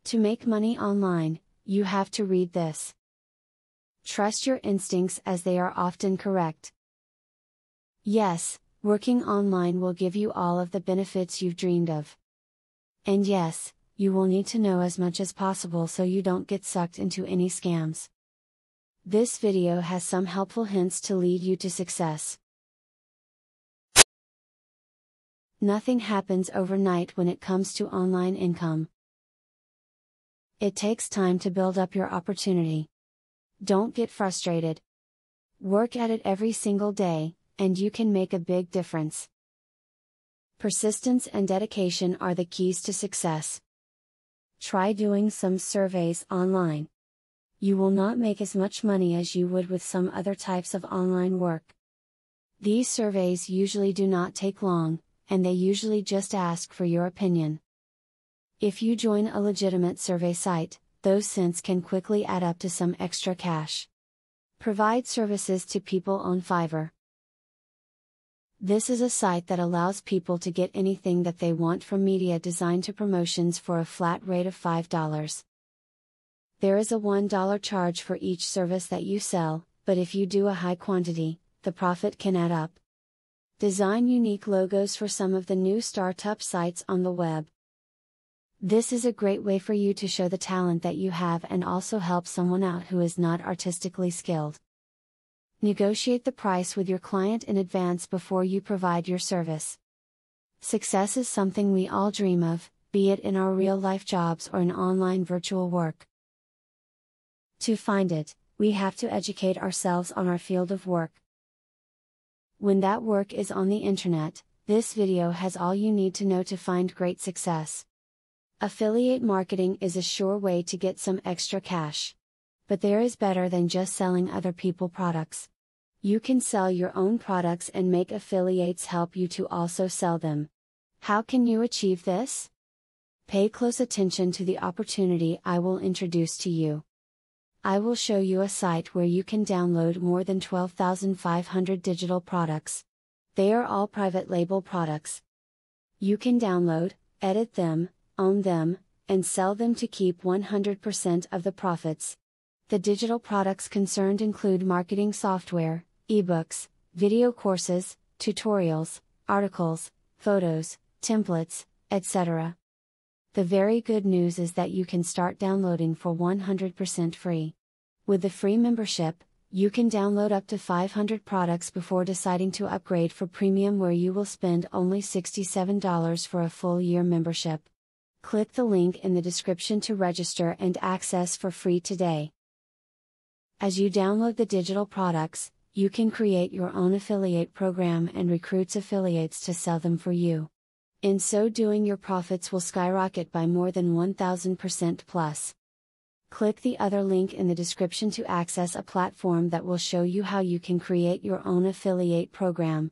To make money online, you have to read this. Trust your instincts as they are often correct. Yes, working online will give you all of the benefits you've dreamed of. And yes, you will need to know as much as possible so you don't get sucked into any scams. This video has some helpful hints to lead you to success. Nothing happens overnight when it comes to online income. It takes time to build up your opportunity. Don't get frustrated. Work at it every single day, and you can make a big difference. Persistence and dedication are the keys to success. Try doing some surveys online. You will not make as much money as you would with some other types of online work. These surveys usually do not take long, and they usually just ask for your opinion. If you join a legitimate survey site, those cents can quickly add up to some extra cash. Provide services to people on Fiverr. This is a site that allows people to get anything that they want from media design to promotions for a flat rate of $5. There is a $1 charge for each service that you sell, but if you do a high quantity, the profit can add up. Design unique logos for some of the new startup sites on the web. This is a great way for you to show the talent that you have and also help someone out who is not artistically skilled. Negotiate the price with your client in advance before you provide your service. Success is something we all dream of, be it in our real-life jobs or in online virtual work. To find it, we have to educate ourselves on our field of work. When that work is on the internet, this video has all you need to know to find great success. Affiliate marketing is a sure way to get some extra cash. But there is better than just selling other people's products. You can sell your own products and make affiliates help you to also sell them. How can you achieve this? Pay close attention to the opportunity I will introduce to you. I will show you a site where you can download more than 12,500 digital products. They are all private label products. You can download, edit them, own them, and sell them to keep 100% of the profits. The digital products concerned include marketing software, ebooks, video courses, tutorials, articles, photos, templates, etc. The very good news is that you can start downloading for 100% free. With the free membership, you can download up to 500 products before deciding to upgrade for premium, where you will spend only $67 for a full year membership. Click the link in the description to register and access for free today. As you download the digital products, you can create your own affiliate program and recruit affiliates to sell them for you. In so doing, your profits will skyrocket by more than 1000% plus. Click the other link in the description to access a platform that will show you how you can create your own affiliate program.